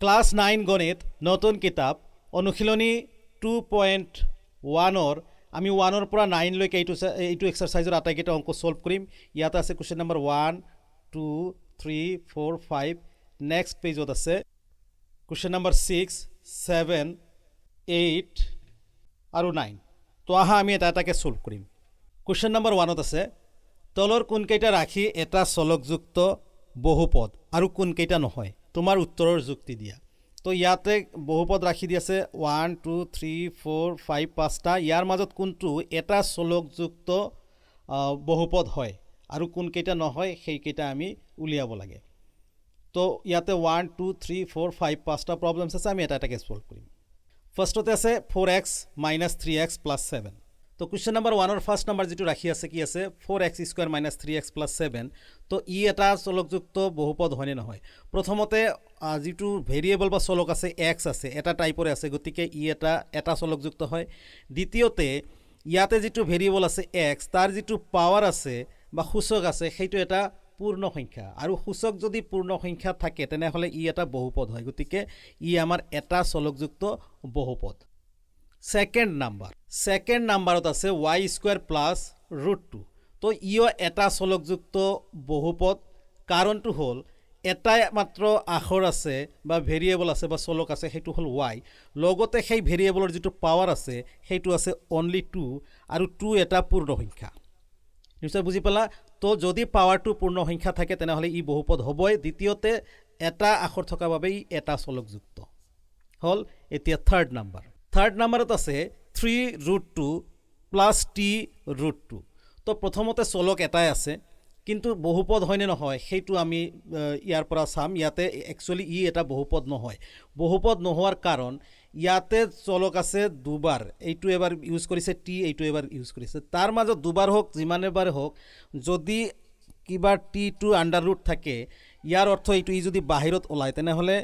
Class 9 গণিত নতুন কিতাপ অনুশীলনী 2.1 আমি 1 পৰা 9 লৈকে এইটো এক্সাৰসাইজৰ আটাইকেইটা অংক সলভ কৰিম। ইয়াত আছে কোৱেশ্চন নম্বৰ 1 2 3 4 5। নেক্সট পেজত আছে কোৱেশ্চন নম্বৰ 6 7 8 আৰু 9। তো আহা আমি এটা এটাকে সলভ কৰিম। কোৱেশ্চন নম্বৰ 1ত আছে তলৰ কোনকেইটা ৰাখি এটা চলকযুক্ত বহুপদ আৰু কোনকেইটা নহয় তোমাৰ উত্তৰৰ যুক্তি দিয়া। তো ইয়াতে বহুপদ ৰাখি দি আছে 1 2 3 4 5 5টা। ইয়াৰ মাজত কোনটো এটা চলকযুক্ত বহুপদ হয় আৰু কোনকেইটা নহয় সেইকেইটা আমি উলিয়াব লাগে। তো ইয়াতে 1 2 3 4 5 5টা প্ৰবলেমছ আছে, আমি এটা এটাকে সলভ কৰিম। ফাৰ্ষ্টতে আছে 4x - 3x + 7। তো কুৱেশ্যন নম্বৰ 1ৰ ফাৰ্ষ্ট নম্বৰ যেটো ৰাখি আছে কি আছে 4x² - 3x + 7। তো ই এটা চলকযুক্ত বহুপদ হয়নে নহয়। প্ৰথমতে যেটো ভেৰিয়েবল বা চলক আছে x আছে, এটা টাইপৰে আছে, গতিকে ই এটা চলকযুক্ত হয়। দ্বিতীয়তে ইয়াতে যেটো ভেৰিয়েবল আছে x, তাৰ যেটো পাৱাৰ আছে বা সূচক আছে সেইটো এটা পূৰ্ণ সংখ্যা, আৰু সূচক যদি পূৰ্ণ সংখ্যা থাকে তেনেহ'লে ই এটা বহুপদ হয়, গতিকে ই আমাৰ এটা চলকযুক্ত বহুপদ। সেকেন্ড নাম্বাৰত আছে y² + √2। তো ইও এটা চলকযুক্ত বহুপদ, কাৰণটো হ'ল এটাই মাত্ৰ আখৰ আছে বা ভেৰিয়েবল আছে বা চলক আছে, সেইটো হ'ল y, লগতে সেই ভেৰিয়েবলৰ যেটো পাৱাৰ আছে সেইটো আছে অনলি 2, আৰু 2 এটা পূৰ্ণ সংখ্যা। নিশ্চয় বুজি পালা। তো যদি পাৱাৰটো পূৰ্ণ সংখ্যা থাকে তেনেহ'লে ই বহুপদ হ'বই। দ্বিতীয়তে এটা আখৰ থকা বাবে ই এটা চলকযুক্ত হ'ল। এতিয়া থাৰ্ড নাম্বাৰত আছে 3√2 + t√2। তো প্ৰথমতে চলক এটাই আছে, কিন্তু বহুপদ হয়নে নহয় সেইটো আমি ইয়াৰ পৰা চাম। ইয়াতে একচুৱেলি ই এটা বহুপদ নহয়। বহুপদ নোহোৱাৰ কাৰণ ইয়াতে চলক আছে দুবাৰ, এইটো এবাৰ ইউজ কৰিছে t, এইটো এবাৰ ইউজ কৰিছে। তাৰ মাজত দুবাৰ হওক যিমানেবাৰ হওক যদি কিবা t2 আণ্ডাৰৰুট থাকে, ইয়াৰ অৰ্থ এইটো ই যদি বাহিৰত ওলায় তেনেহ'লে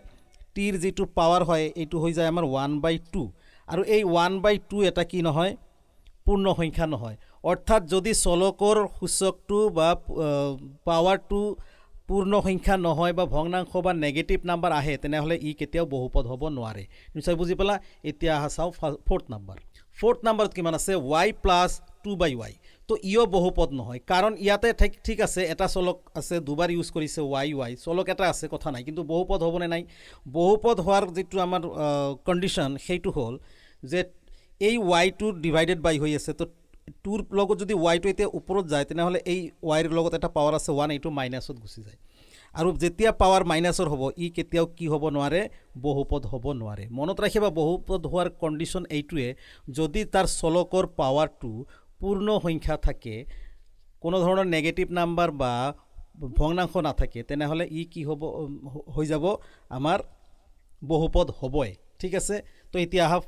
টিৰ যেটো পাৱাৰ হয় এইটো হৈ যায় আমাৰ 1/2, আৰু এই 1/2 এটা কি নহয় পূৰ্ণ সংখ্যা নহয়। অৰ্থাৎ যদি চলকৰ সূচকটো বা পাৱাৰটো পূৰ্ণ সংখ্যা নহয় বা ভগ্নাংশ বা নেগেটিভ নাম্বাৰ আহে তেনেহ'লে ই কেতিয়াও বহুপদ হ'ব নোৱাৰে। নিশ্চয় বুজি পালা। এতিয়া আহা চাওঁ ফ'ৰ্থ নাম্বাৰত কিমান আছে y + 2/y। তো ইও বহুপদ নহয়, কাৰণ ইয়াতে ঠিক আছে এটা চলক আছে, দুবাৰ ইউজ কৰিছে y, চলক এটা আছে, কথা নাই, কিন্তু বহুপদ হ'বনে নাই। বহুপদ হোৱাৰ যেটো আমাৰ কণ্ডিশ্যন সেইটো হ'ল যে এই y2 ডিভাইডেড বাই হৈ আছে। তো 2ৰ লগত যদি y2 এতিয়া ওপৰত যায় তেনেহ'লে এই yৰ লগত এটা পাৱাৰ আছে 1, এইটো মাইনাছত গুচি যায়, আৰু যেতিয়া পাৱাৰ মাইনাছৰ হ'ব ই কেতিয়াও কি হ'ব নোৱাৰে বহুপদ হ'ব নোৱাৰে। মনত ৰাখিবা বহুপদ হোৱাৰ কণ্ডিশ্যন এইটোৱে যদি তাৰ চলকৰ পাৱাৰটো পূৰ্ণ সংখ্যা থাকে, কোনো ধৰণৰ নেগেটিভ নাম্বাৰ বা ভগ্নাংশ নাথাকে, তেনেহ'লে ই কি হ'ব হৈ যাব আমাৰ বহুপদ হ'বই। ঠিক আছে। তো এতিয়া আহা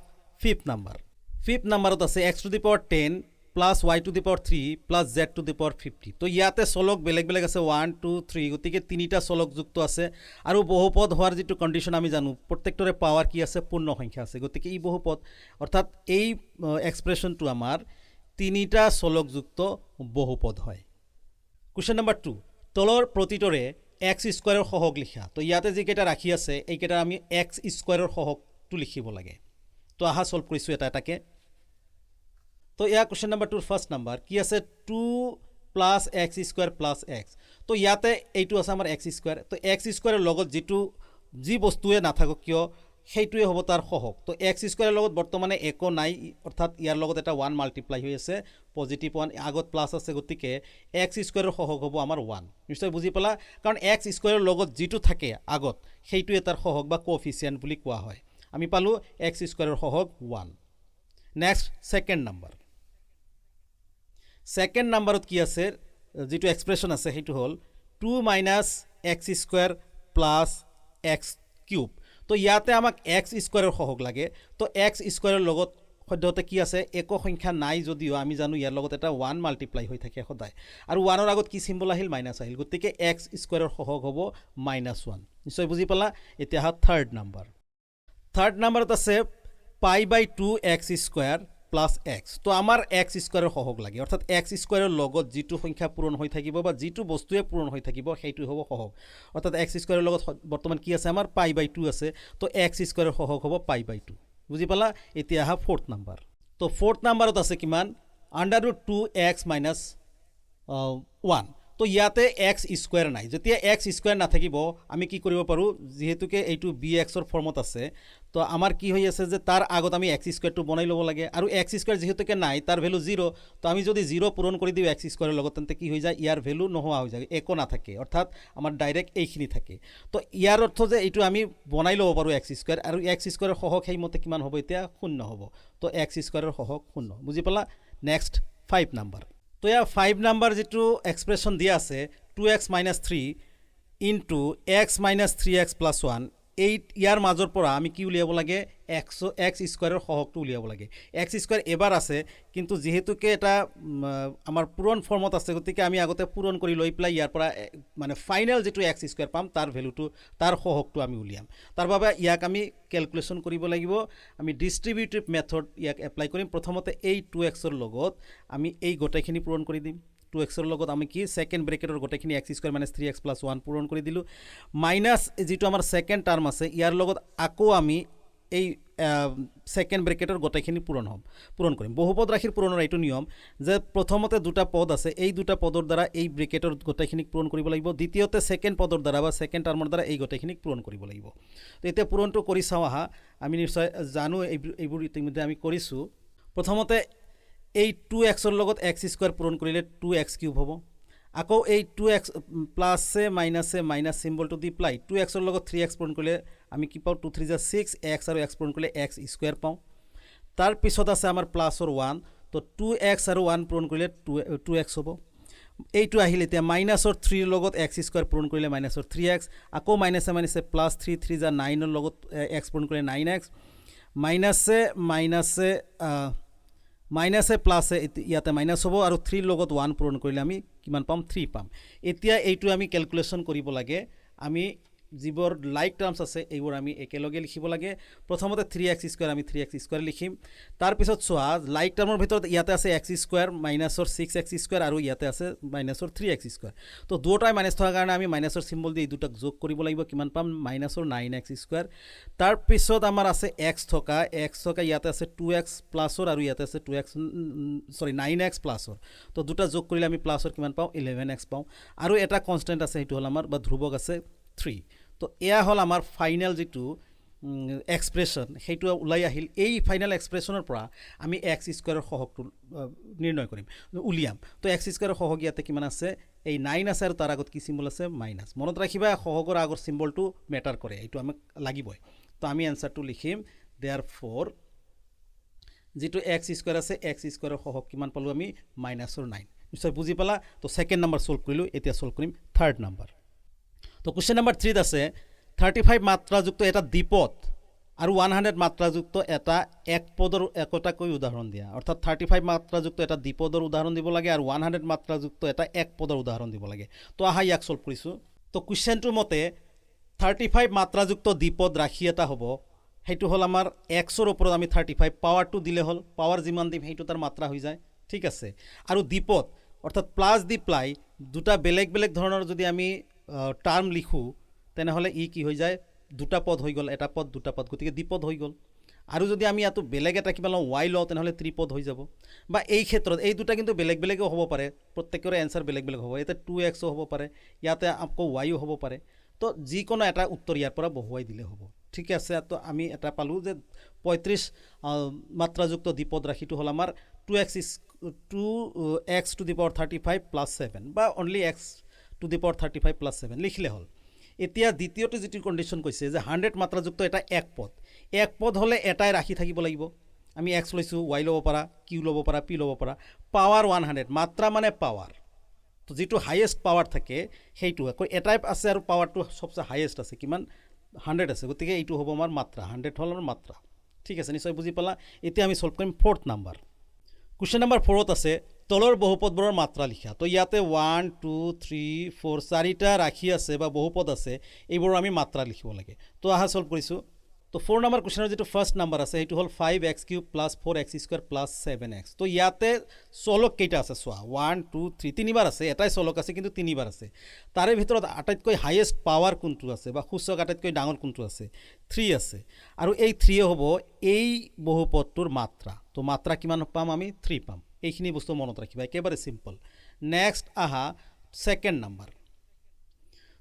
ফিফ্থ নাম্বাৰত আছে x⁻10 + y⁻3 + z⁻50। তো ইয়াতে চলক বেলেগ বেলেগ আছে 1 2 3, গতিকে তিনিটা চলকযুক্ত আছে, আৰু বহুপদ হোৱাৰ যেটো কণ্ডিশ্যন আমি জানো প্ৰত্যেকটোৰে পাৱাৰ কি আছে পূৰ্ণ সংখ্যা আছে, গতিকে ই বহুপদ। অৰ্থাৎ এই এক্সপ্ৰেশ্যনটো আমাৰ তিনিটা চলকযুক্ত বহুপদ হয়। কুৱেশ্যন নম্বৰ 2, তলৰ প্ৰতিটোৰে x² সহগ লিখা। তো ইয়াতে যিকেইটা ৰাখি আছে এইকেইটা আমি x² সহগটো লিখিব লাগে। তো আহা সলভ কৰিছোঁ এটা এটাকে। তো ইয়াৰ কুৱেশ্যন নম্বৰ 2ৰ ফাৰ্ষ্ট নাম্বাৰ কি আছে 2 + x² + x। তো ইয়াতে এইটো আছে আমাৰ x²। তো x² লগত যি বস্তুৱে নাথাকক কিয় সেইটোৱে হ'ব তাৰ সহগ। তো x² লগত বৰ্তমানে একো নাই, অৰ্থাৎ ইয়াৰ লগত এটা 1 মাল্টিপ্লাই হৈ আছে, পজিটিভ 1, আগত প্লাছ আছে, গতিকে x² সহগ হ'ব আমাৰ 1। নিশ্চয় বুজি পালা, কাৰণ x² লগত যিটো থাকে আগত সেইটোৱে তাৰ সহগ বা কোএফিচিয়েণ্ট বুলি কোৱা হয়। আমি পালোঁ x² সহগ 1। নেক্সট ছেকেণ্ড নাম্বাৰত কি আছে যেটো এক্সপ্ৰেশ্যন আছে সেইটো হ'ল 2 - x² + x³। তো ইয়াতে আমাক x² সহগ লাগে। তো x² লগত সদ্যহতে কি আছে একো সংখ্যা নাই, যদিও আমি জানো ইয়াৰ লগত এটা 1 মাল্টিপ্লাই হৈ থাকে সদায়, আৰু 1ৰ আগত কি চিম্বল আহিল মাইনাছ আহিল, গতিকে x² সহগ হ'ব -1। নিশ্চয় বুজি পালা। এতিয়া থাৰ্ড নাম্বাৰত আছে π/2 x² প্লাছ এক্স। তো আমাৰ এক্স স্কুৱাৰৰ সহগ লাগে, অৰ্থাৎ এক্স স্কুৱাৰৰ লগত যিটো সংখ্যা পূৰণ হৈ থাকিব বা যিটো বস্তুৱে পূৰণ হৈ থাকিব সেইটো হ'ব সহগ। অৰ্থাৎ এক্স স্কুৱাৰৰ লগত বৰ্তমান কি আছে আমাৰ π/2 আছে, তো এক্স স্কুৱাৰৰ সহগ হ'ব π/2। বুজি পালা? এতিয়া আহা 4th নাম্বাৰ। তো 4th নাম্বাৰত আছে কিমান? √2x - 1। তো ইয়াতে এক্স স্কুৱেৰ নাই। যেতিয়া এক্স স্কুৱেৰ নাথাকিব আমি কি কৰিব পাৰোঁ, যিহেতুকে এইটো বি এক্সৰ ফৰ্মত আছে, তো আমাৰ কি হৈ আছে যে তাৰ আগত আমি এক্স স্কুৱেৰটো বনাই ল'ব লাগে, আৰু এক্স স্কুৱেৰ যিহেতুকে নাই তাৰ ভেলু 0। তো আমি যদি 0 পূৰণ কৰি দিওঁ এক্স স্কুৱেৰৰ লগত, তেন্তে কি হৈ যায়, ইয়াৰ ভেলু নোহোৱা হৈ যায়, একো নাথাকে, অৰ্থাৎ আমাৰ ডাইৰেক্ট এইখিনি থাকে। তো ইয়াৰ অৰ্থ যে এইটো আমি বনাই ল'ব পাৰোঁ এক্স স্কুৱেৰ, আৰু এক্স স্কুৱেৰৰ সহগ সেইমতে কিমান হ'ব, এতিয়া 0 হ'ব। তো এক্স স্কুৱেৰৰ সহগ 0। বুজি পালা? Next 5 number. তো ইয়াৰ 5 নাম্বাৰ যিটো এক্সপ্ৰেশ্যন দিয়া আছে 2x - 3 × x - 3x + 1, ইয়াৰ মাজৰ পৰা আমি কি উলিয়াব লাগে, এক্স স্কুৱাৰৰ সহগটো উলিয়াব লাগে। এক্স স্কুৱাৰ এবাৰ আছে, কিন্তু যিহেতুকে এটা আমাৰ পূৰণ ফৰ্মত আছে, গতিকে আমি আগতে পূৰণ কৰি লৈ পেলাই ইয়াৰ পৰা মানে ফাইনেল যিটো এক্স স্কুৱাৰ পাম তাৰ ভেলুটো, তাৰ সহগটো আমি উলিয়াম। তাৰ বাবে ইয়াক আমি কেলকুলেশ্যন কৰিব লাগিব। আমি ডিষ্ট্ৰিবিউটিভ মেথড ইয়াক এপ্লাই কৰিম। প্ৰথমতে এই 2xৰ লগত আমি এই গোটেইখিনি পূৰণ কৰি দিম। 2xৰ লগত আমি কি ছেকেণ্ড ব্ৰেকেটৰ গোটেইখিনি x² - 3x + 1 পূৰণ কৰি দিলোঁ, মাইনাছ যিটো আমাৰ ছেকেণ্ড টাৰ্ম আছে ইয়াৰ লগত আকৌ আমি এই ছেকেণ্ড ব্ৰেকেটৰ গোটেইখিনি পূৰণ কৰিম। বহুপদ ৰাশিৰ পূৰণৰ এইটো নিয়ম যে প্ৰথমতে দুটা পদ আছে, এই দুটা পদৰ দ্বাৰা এই ব্ৰেকেটৰ গোটেইখিনিক পূৰণ কৰিব লাগিব, দ্বিতীয়তে ছেকেণ্ড পদৰ দ্বাৰা বা ছেকেণ্ড টাৰ্মৰ দ্বাৰা এই গোটেইখিনিক পূৰণ কৰিব লাগিব। তো এতিয়া পূৰণটো কৰি চাওঁ আহা। আমি নিশ্চয় জানো এইবোৰ ইতিমধ্যে আমি কৰিছোঁ। প্ৰথমতে এই 2xৰ লগত x² পূৰণ কৰিলে 2x³ হ'ব। আকৌ এই 2x প্লাছে মাইনাছে মাইনাছ চিম্বলটো দি পেলাই 2xৰ লগত 3x পূৰণ কৰিলে আমি কি পাওঁ, 2 × 3 = 6, x আৰু x পূৰণ কৰিলে x² পাওঁ। তাৰপিছত আছে আমাৰ প্লাছৰ 1, তো 2x আৰু 1 পূৰণ কৰিলে 2x হ'ব। এইটো আহিল এতিয়া মাইনাছৰ 3ৰ লগত x² পূৰণ কৰিলে মাইনাছৰ 3x, আকৌ মাইনাছে মাইনাছে প্লাছ 3 × 3 = 9ৰ লগত x পূৰণ কৰিলে 9x, মাইনাছে প্লাছে ইয়াতে মাইনাছ হ'ব, আৰু 3ৰ লগত 1 পূৰণ কৰিলে আমি কিমান পাম, 3 পাম। এতিয়া এইটো আমি কেলকুলেশ্যন কৰিব লাগে। আমি যিবোৰ লাইক টাৰ্মছ আছে এইবোৰ আমি একেলগে লিখিব লাগে। প্ৰথমতে 3x² আমি 3x² লিখিম। তাৰপিছত চোৱা লাইক টাৰ্মৰ ভিতৰত ইয়াতে আছে x² মাইনাছৰ 6x² আৰু ইয়াতে আছে মাইনাছৰ 3x²। তো দুয়োটাই মাইনাছ থকাৰ কাৰণে আমি মাইনাছৰ চিম্বল দি এই দুটাক যোগ কৰিব লাগিব, কিমান পাম, মাইনাছৰ 9x²। তাৰপিছত আমাৰ আছে x থকা ইয়াতে আছে 2x প্লাছৰ আৰু ইয়াতে আছে 9x প্লাছৰ। তো দুটা যোগ কৰিলে আমি প্লাছৰ কিমান পাওঁ, 11x পাওঁ। আৰু এটা কনষ্টেণ্ট আছে, সেইটো হ'ল আমাৰ বা ধ্ৰুৱক আছে 3। তো এয়া হ'ল আমাৰ ফাইনেল যিটো এক্সপ্ৰেশ্যন, সেইটো ওলাই আহিল। এই ফাইনেল এক্সপ্ৰেশ্যনৰ পৰা আমি x² সহগটো নিৰ্ণয় কৰিম, উলিয়াম। তো x² সহগ ইয়াতে কিমান আছে, এই 9 আছে আৰু তাৰ আগত কি চিম্বল আছে, মাইনাছ। মনত ৰাখিবা সহগৰ আগৰ চিম্বলটো মেটাৰ কৰে, এইটো আমাক লাগিবই। তো আমি এনচাৰটো লিখিম, দেয়াৰফৰ যিটো x² আছে x² সহগ কিমান পালোঁ আমি, মাইনাছৰ 9। নিশ্চয় বুজি পালা? তো ছেকেণ্ড নাম্বাৰ ছল্ভ কৰিলোঁ। এতিয়া ছল্ভ কৰিম 3rd নাম্বাৰ। তো কুৱেশ্যন নম্বৰ 3 আছে 35 মাত্ৰাযুক্ত এটা দ্বিপদ আৰু 100 মাত্ৰাযুক্ত এটা একপদৰ একোটাকৈ উদাহৰণ দিয়া। অৰ্থাৎ 35 মাত্ৰাযুক্ত এটা দ্বিপদৰ উদাহৰণ দিব লাগে আৰু 100 মাত্ৰাযুক্ত এটা একপদৰ উদাহৰণ দিব লাগে। তো আহা ইয়াক ছল্ভ কৰিছোঁ। তো কুৱেশ্যনটোৰ মতে 35 মাত্ৰাযুক্ত দ্বিপদ ৰাশি এটা হ'ব, সেইটো হ'ল আমাৰ xৰ ওপৰত আমি 35 পাৱাৰটো দিলে হ'ল, পাৱাৰ যিমান দিম সেইটো তাৰ মাত্ৰা হৈ যায়, ঠিক আছে। আৰু দ্বিপদ অৰ্থাৎ প্লাছ দি প্লাই দুটা বেলেগ বেলেগ ধৰণৰ যদি আমি টাৰ্ম লিখোঁ, তেনেহ'লে ই কি হৈ যায়, দুটা পদ হৈ গ'ল, এটা পদ দুটা পদ, গতিকে দ্বিপদ হৈ গ'ল। আৰু যদি আমি ইয়াতো বেলেগ এটা কিবা লওঁ y লওঁ, তেনেহ'লে ত্ৰিপদ হৈ যাব। বা এই ক্ষেত্ৰত এই দুটা কিন্তু বেলেগ বেলেগো হ'ব পাৰে, প্ৰত্যেকৰে এনচাৰ বেলেগ বেলেগ হ'ব। ইয়াতে 2xও হ'ব পাৰে, ইয়াতে আকৌ yও হ'ব পাৰে। তো যিকোনো এটা উত্তৰ ইয়াৰ পৰা বহুৱাই দিলে হ'ব, ঠিক আছে। তো আমি এটা পালোঁ যে 35 মাত্ৰাযুক্ত দ্বিপদ ৰাশিটো হ'ল আমাৰ 2x ^ 35 + 7 বা অনলি x ^ 35 + 7 লিখিলে হ'ল। এতিয়া দ্বিতীয়টো যিটো কণ্ডিশ্যন কৈছে যে 100 মাত্ৰাযুক্ত এটা একপদ হ'লে এটাই ৰাশি থাকিব লাগিব। আমি x লৈছোঁ, y ল'ব পাৰা, q ল'ব পাৰা, p ল'ব পাৰা। পাৱাৰ 100, মাত্ৰা মানে পাৱাৰ, তো যিটো হাইয়েষ্ট পাৱাৰ থাকে সেইটো আকৌ এটাই আছে আৰু পাৱাৰটো সবচে হাইয়েষ্ট আছে, কিমান, 100 আছে। গতিকে এইটো হ'ব আমাৰ মাত্ৰা, 100 হ'ল আমাৰ মাত্ৰা, ঠিক আছে। নিশ্চয় বুজি পালা? এতিয়া আমি ছল্ভ কৰিম 4th নাম্বাৰ। কুৱেশ্যন নম্বৰ 4ত আছে তলৰ বহুপদবোৰৰ মাত্ৰা লিখা। তো ইয়াতে 1 2 3 4 4টা ৰাশি আছে বা বহুপদ আছে, এইবোৰৰ আমি মাত্ৰা লিখিব লাগে। তো আহা ছল্ভ কৰিছোঁ। তো 4 নম্বৰ কুৱেশ্যনৰ যিটো ফাৰ্ষ্ট নম্বৰ আছে সেইটো হ'ল 5x³ + 4x² + 7x। তো ইয়াতে চলক কেইটা আছে চোৱা 1 2 3 তিনিবাৰ আছে, এটাই চলক আছে কিন্তু তিনিবাৰ আছে। তাৰে ভিতৰত আটাইতকৈ হাইয়েষ্ট পাৱাৰ কোনটো আছে বা সূচক আটাইতকৈ ডাঙৰ কোনটো আছে 3 আছে, আৰু এই 3 হ'ব এই বহুপদটোৰ মাত্ৰা। তো মাত্ৰা কিমান পাম আমি 3 পাম। এইখিনি বস্তু মনত ৰাখিবা, একেবাৰে সিম্পল। নেক্সট আহা সেকেন্ড নাম্বাৰ।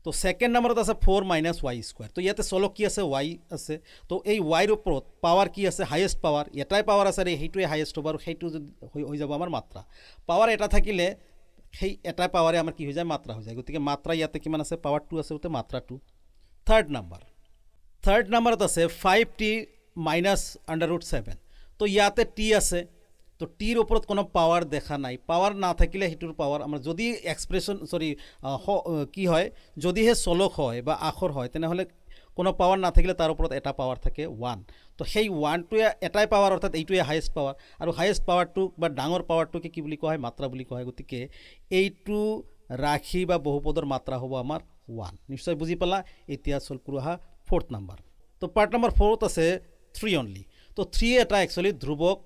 তো সেকেন্ড নাম্বাৰত আছে 4 - y²। তো ইয়াতে চলক কি আছে y আছে। তো এই yৰ ওপৰত পাৱাৰ কি আছে হাইয়েষ্ট পাৱাৰ, এটাই পাৱাৰ আছে আৰু সেইটোৱে হাইয়েষ্ট হ'ব, আৰু সেইটো হৈ যাব আমাৰ মাত্ৰা। পাৱাৰ এটা থাকিলে সেই এটা পাৱাৰে আমাৰ কি হৈ যায় মাত্ৰা হৈ যায়। গতিকে মাত্ৰা ইয়াতে কিমান আছে পাৱাৰ 2 আছে, গতিকে মাত্ৰা 2। থাৰ্ড নাম্বাৰত আছে 5t - √7। তো ইয়াতে t আছে, তো টিৰ ওপৰত কোনো পাৱাৰ দেখা নাই। পাৱাৰ নাথাকিলে সেইটোৰ পাৱাৰ আমাৰ যদি এক্সপ্ৰেশ্যন কি হয়, যদিহে চলক হয় বা আখৰ হয় তেনেহ'লে কোনো পাৱাৰ নাথাকিলে তাৰ ওপৰত এটা পাৱাৰ থাকে 1। তো সেই 1টোৱে এটাই পাৱাৰ, অৰ্থাৎ এইটোৱে হাইয়েষ্ট পাৱাৰ, আৰু হাইয়েষ্ট পাৱাৰটোক বা ডাঙৰ পাৱাৰটোকে কি বুলি কোৱা হয় মাত্ৰা বুলি কোৱা হয়। গতিকে এইটো ৰাশি বা বহুপদৰ মাত্ৰা হ'ব আমাৰ 1। নিশ্চয় বুজি পালা। এতিয়া চল্ভ কৰোঁ আহা 4th নম্বৰ। তো পাৰ্ট নম্বৰ 4ত আছে 3 অনলি। তো 3 এটা একচুৱেলি ধ্ৰুৱক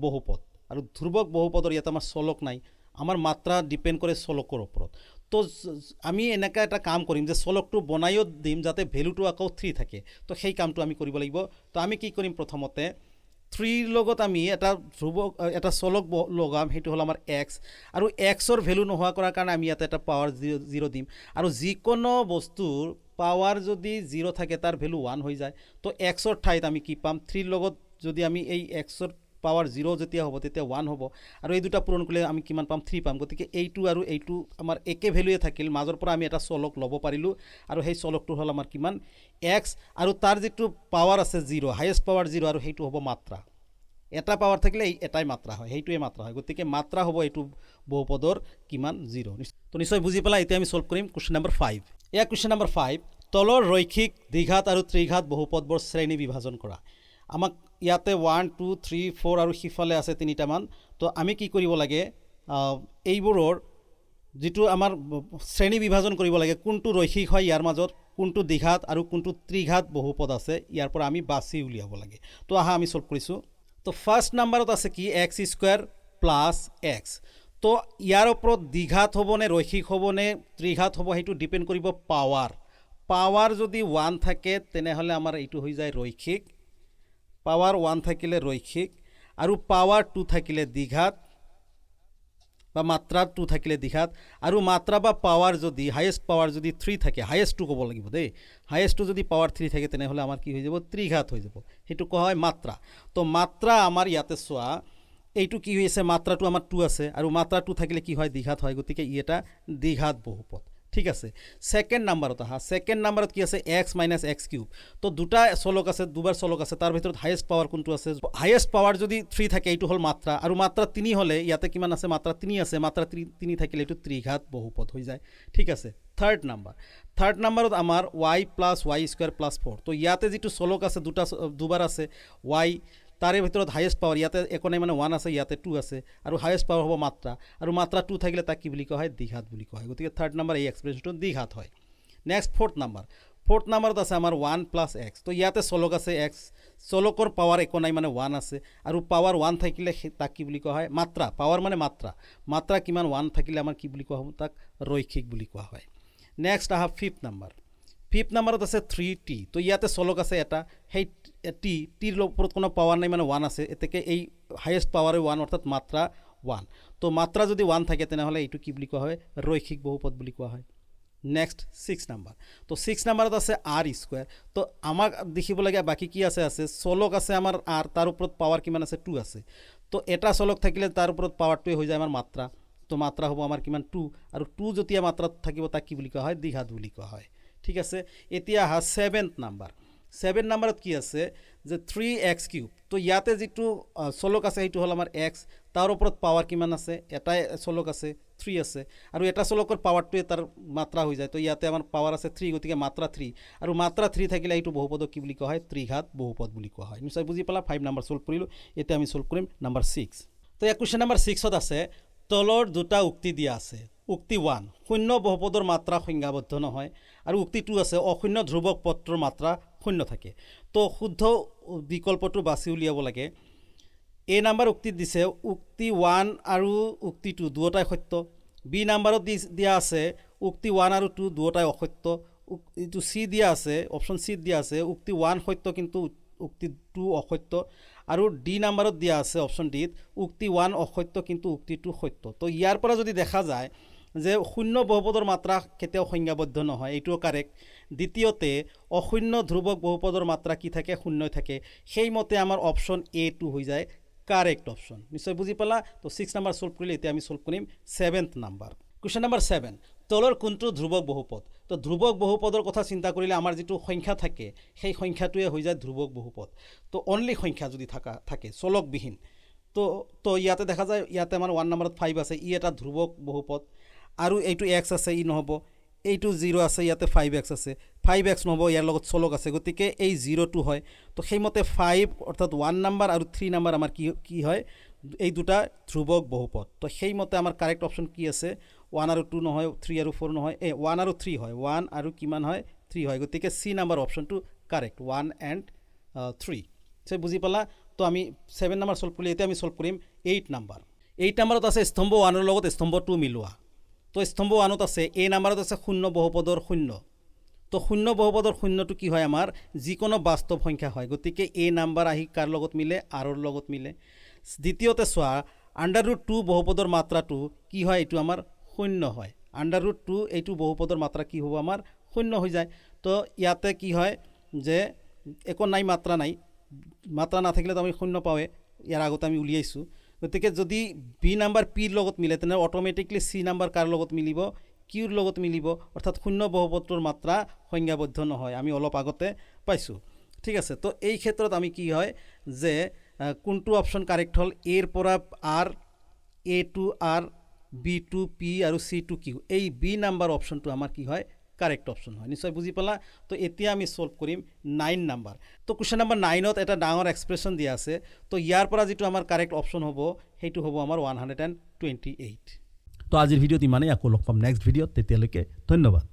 বহুপদ, আৰু ধ্ৰুৱক বহুপদৰ ইয়াত আমাৰ চলক নাই, আমাৰ মাত্ৰা ডিপেণ্ড কৰে চলকৰ ওপৰত। তো আমি এনেকুৱা এটা কাম কৰিম যে চলকটো বনায়ো দিম যাতে ভেলুটো আকৌ 3 থাকে। তো সেই কামটো আমি কৰিব লাগিব। তো আমি কি কৰিম, প্ৰথমতে 3ৰ লগত আমি এটা চলক লগাম, সেইটো হ'ল আমাৰ x, আৰু xৰ ভেলু নোহোৱা কৰাৰ কাৰণে আমি ইয়াতে এটা পাৱাৰ 0 দিম। আৰু যিকোনো বস্তুৰ পাৱাৰ যদি 0 থাকে তাৰ ভেলু 1 হৈ যায়। তো xৰ ঠাইত আমি কি পাম, 3ৰ লগত যদি আমি এই xৰ পাৱাৰ 0 যেতিয়া হ'ব তেতিয়া 1 হ'ব, আৰু এই দুটা পূৰণ কৰিলে আমি কিমান পাম 3 পাম। গতিকে এইটো আৰু এইটো আমাৰ একে ভেলুৱে থাকিল, মাজৰ পৰা আমি এটা চলক ল'ব পাৰিলোঁ, আৰু সেই চলকটো হ'ল আমাৰ কিমান x, আৰু তাৰ যিটো পাৱাৰ আছে 0, হাইয়েষ্ট পাৱাৰ 0, আৰু সেইটো হ'ব মাত্ৰা। এটা পাৱাৰ থাকিলে এটাই মাত্ৰা হয়, সেইটোৱে মাত্ৰা হয়। গতিকে মাত্ৰা হ'ব এইটো বহুপদৰ কিমান 0। তো নিশ্চয় বুজি পালা। এতিয়া আমি চল্ভ কৰিম কুৱেশ্যন নম্বৰ 5। এয়া কুৱেশ্যন নম্বৰ 5। তলৰ ৰৈখিক দ্বিঘাত আৰু ত্ৰিঘাত বহুপদবোৰ শ্ৰেণী বিভাজন কৰা। আমাক ইয়াতে 1 2 3 4 আৰু সিফালে আছে 3টামান। তো আমি কি কৰিব লাগে, এইবোৰৰ যিটো আমাৰ শ্ৰেণী বিভাজন কৰিব লাগে, কোনটো ৰৈখিক হয় ইয়াৰ মাজত, কোনটো দ্বিঘাত আৰু কোনটো ত্ৰিঘাত বহুপদ আছে, ইয়াৰ পৰা আমি বাছি উলিয়াব লাগে। তো আহা আমি চল্ভ কৰিছোঁ। তো ফাৰ্ষ্ট নাম্বাৰত আছে কি x² + x। তো ইয়াৰ ওপৰত দ্বিঘাত হ'বনে ৰৈখিক হ'বনে ত্ৰিঘাত হ'ব সেইটো ডিপেণ্ড কৰিব পাৱাৰ যদি 1 থাকে তেনেহ'লে আমাৰ এইটো হৈ যায় ৰৈখিক, পাৱাৰ 1 থাকিলে ৰৈখিক, আৰু পাৱাৰ 2 থাকিলে দ্বিঘাত বা মাত্ৰা 2 থাকিলে দ্বিঘাত, আৰু মাত্ৰা বা পাৱাৰ যদি হাইয়েষ্ট পাৱাৰ যদি 3 থাকে, হাইয়েষ্টটো ক'ব লাগিব দেই, হাইয়েষ্টটো যদি পাৱাৰ 3 থাকে তেনেহ'লে আমাৰ কি হৈ যাব ত্ৰিঘাত হৈ যাব। সেইটো কোৱা হয় মাত্ৰা। তো মাত্ৰা আমাৰ ইয়াতে চোৱা এইটো কি হৈ আছে, মাত্ৰাটো আমাৰ 2 আছে, আৰু মাত্ৰা 2 থাকিলে কি হয় দ্বিঘাত হয়। গতিকে ই এটা দ্বিঘাত বহুপদ। ঠিক আছে। সেকেন্ড নাম্বাৰত আহা। সেকেন্ড নাম্বাৰত কি আছে x - x³। তো দুটা চলক আছে, দুবাৰ চলক আছে, তাৰ ভিতৰত হাইয়েষ্ট পাৱাৰ কোনটো আছে, হাইয়েষ্ট পাৱাৰ যদি 3 থাকে এইটো হ'ল মাত্ৰা, আৰু মাত্ৰা 3 হ'লে ইয়াতে কিমান আছে মাত্ৰা 3 আছে, মাত্ৰা 3 থাকিলে এইটো ত্ৰিঘাত বহুপদ হৈ যায়। ঠিক আছে। থাৰ্ড নাম্বাৰত আমাৰ y + y² + 4। তো ইয়াতে যিটো চলক আছে দুবাৰ আছে y, তাৰে ভিতৰত হাইয়েষ্ট পাৱাৰ ইয়াতে একো নাই মানে 1 আছে, ইয়াতে 2 আছে, আৰু হাইয়েষ্ট পাৱাৰ হ'ব মাত্ৰা, আৰু মাত্ৰা 2 থাকিলে তাক কি বুলি কোৱা হয় দ্বিঘাত বুলি কোৱা হয়। গতিকে থাৰ্ড নাম্বাৰ এই এক্সপ্ৰেশ্যনটো দ্বিঘাত হয়। নেক্সট ফ'ৰ্থ নাম্বাৰত আছে আমাৰ 1 + x। তো ইয়াতে চলক আছে x, চলকৰ পাৱাৰ একো নাই মানে 1 আছে, আৰু পাৱাৰ 1 থাকিলে তাক কি বুলি কোৱা হয় মাত্ৰা, পাৱাৰ মানে মাত্ৰা কিমান 1 থাকিলে আমাৰ কি বুলি কোৱা হ'ব তাক ৰৈখিক বুলি কোৱা হয়। নেক্সট আহা ফিফ্থ নাম্বাৰত আছে 3t। তো ইয়াতে চলক আছে এটা, সেই টিৰ ওপৰত কোনো পাৱাৰ নাই মানে 1 আছে, এতেকে এই হাইয়েষ্ট পাৱাৰে 1 অৰ্থাৎ মাত্ৰা 1। তো মাত্ৰা যদি 1 থাকে তেনেহ'লে এইটো কি বুলি কোৱা হয় ৰৈখিক বহুপদ বুলি কোৱা হয়। Next 6 number. তো 6 নাম্বাৰত আছে r²। তো আমাক দেখিব লাগে বাকী কি আছে চলক আছে আমাৰ r, তাৰ ওপৰত পাৱাৰ কিমান আছে 2 আছে। তো এটা চলক থাকিলে তাৰ ওপৰত পাৱাৰটোৱে হৈ যায় আমাৰ মাত্ৰা। তো মাত্ৰা হ'ব আমাৰ কিমান 2, আৰু 2 যেতিয়া মাত্ৰাত থাকিব তাক কি বুলি কোৱা হয় দ্বিঘাত বুলি কোৱা হয়। ঠিক আছে। এতিয়া আহা 7th নাম্বাৰত কি আছে যে 3x³। তো ইয়াতে যিটো চলক আছে সেইটো হ'ল আমাৰ x, তাৰ ওপৰত পাৱাৰ কিমান আছে, এটাই চলক আছে 3 আছে, আৰু এটা চলকৰ পাৱাৰটোৱে তাৰ মাত্ৰা হৈ যায়। তো ইয়াতে আমাৰ পাৱাৰ আছে 3, গতিকে মাত্ৰা 3, আৰু মাত্ৰা 3 থাকিলে এইটো বহুপদক কি বুলি কোৱা হয় ত্ৰিঘাত বহুপদ বুলি কোৱা হয়। নিশ্চয় বুজি পালা। 5 নাম্বাৰ চল্ভ কৰিলোঁ। এতিয়া আমি চল্ভ কৰিম নাম্বাৰ 6। তো এই কুৱেশ্যন নাম্বাৰ 6ত আছে তলৰ দুটা উক্তি দিয়া আছে। উক্তি 1 শূন্য বহুপদৰ মাত্ৰা সংজ্ঞাবদ্ধ নহয়, আৰু উক্তি 2 আছে অশূন্য ধ্ৰুৱক পদটোৰ মাত্ৰা শূন্য থাকে তো শুদ্ধ বিকল্পটো বাছি উলিয়াব লাগে এ নাম্বাৰ উক্তিত দিছে উক্তি 1 আৰু উক্তি 2 দুয়োটাই সত্য বি নাম্বাৰত দিয়া আছে উক্তি 1 আৰু 2 দুয়োটাই অসত্য এইটো সি দিয়া আছে অপশন সি দিয়া আছে উক্তি 1 সত্য কিন্তু উক্তি 2 অসত্য আৰু ডি নাম্বাৰত দিয়া আছে অপশন ডিত উক্তি 1 অসত্য কিন্তু উক্তি 2 সত্য তো ইয়াৰ পৰা যদি দেখা যায় যে শূন্য বহুপদৰ মাত্ৰা কেতিয়াও সংজ্ঞাবদ্ধ নহয় এইটো কাৰেক্ট দ্বিতীয়তে অশূন্য ধ্ৰুৱক বহুপদৰ মাত্ৰা কি থাকে শূন্য থাকে সেইমতে আমাৰ অপশন এ টু হৈ যায় কাৰেক্ট অপশন নিশ্চয় বুঝি পালা তো 6 নাম্বাৰ সলভ কৰিলে এতিয়া আমি সলভ কৰিম 7th নাম্বাৰ কোশ্চেন নাম্বাৰ 7 তলৰ কোনটো ধ্ৰুৱক বহুপদ তো ধ্ৰুৱক বহুপদৰ কথা চিন্তা কৰিলে আমাৰ যেটো সংখ্যা থাকে সেই সংখ্যাটোৱে হৈ যায় ধ্ৰুৱক বহুপদ তো অনলি সংখ্যা যদি থাকে চলকবিহীন তো ইয়াতে দেখা যায় ইয়াতে আমাৰ 1 নম্বৰত 5 আছে ই এটা ধ্ৰুৱক বহুপদ আৰু এইটো x আছে ই নহব এইটো 0 আছে ইয়াতে 5x আছে 5x নহব ইয়াৰ লগত চলক আছে গতিকে এই 02 হয় তো সেইমতে 5 অৰ্থাৎ 1 নাম্বাৰ আৰু 3 নাম্বাৰ আমাৰ কি হয় এই দুটা ধ্ৰুৱক বহুপদ তো সেইমতে আমাৰ কাৰেক্ট অপশন কি আছে 1 আৰু 2 নহয় 3 আৰু 4 নহয় 1 আৰু 3 হয় 1 আৰু কিমান হয় 3 হয় গতিকে সি নাম্বাৰ অপশনটো কাৰেক্ট 1 and 3 সে বুজি পালা তো আমি 7 নাম্বাৰ সলভ কৰিলে এতিয়া আমি সলভ কৰিম 8 নাম্বাৰ 8 নাম্বাৰত আছে স্তম্ভ 1 ৰ লগত স্তম্ভ 2 মিলোৱা তো স্তম্ভ 1ত আছে এ নাম্বাৰত আছে শূন্য বহুপদৰ শূন্য তো শূন্য বহুপদৰ শূন্যটো কি হয় আমাৰ যিকোনো বাস্তৱ সংখ্যা হয় গতিকে এ নাম্বাৰ আহি কাৰ লগত মিলে আৰ ৰ লগত মিলে দ্বিতীয়তে চোৱা √2 বহুপদৰ মাত্ৰাটো কি হয় এইটো আমাৰ শূন্য হয় √2 এইটো বহুপদৰ মাত্ৰা কি হ'ব আমাৰ শূন্য হৈ যায় তো ইয়াতে কি হয় যে একো নাই মাত্ৰা নাথাকিলে তো আমি শূন্য পাওঁৱে ইয়াৰ আগতে আমি উলিয়াইছোঁ গতিকে যদি বি নাম্বাৰ পিৰ লগত মিলে তেনে অটোমেটিকলি সি নাম্বাৰ কাৰ লগত মিলিব কিউৰ লগত মিলিব অৰ্থাৎ শূন্য বহুপদৰ মাত্ৰা সংজ্ঞাবদ্ধ নহয় আমি অলপ আগতে পাইছোঁ ঠিক আছে তো এই ক্ষেত্ৰত আমি কি হয় যে কোনটো অপশন কাৰেক্ট হল এৰ পৰা R A two R B two P আৰু সি টু কিউ এই বি নাম্বাৰ অপশনটো আমাৰ কি হয় কাৰেক্ট অপশন হয় নিশ্চয় বুঝি পালা তো এতিয়া আমি সলভ কৰিম 9 নাম্বাৰ তো কোশ্চেন নাম্বাৰ 9ত এটা ডাঙৰ এক্সপ্ৰেছন দিয়া আছে তো ইয়াৰ পৰা যেটো আমাৰ কাৰেক্ট অপশন হ'ব সেইটো হ'ব আমাৰ 128 তো আজিৰ ভিডিঅ'ত ইমানেই আকৌ লগ পাম নেক্সট ভিডিঅ'ত তেতিয়ালৈকে ধন্যবাদ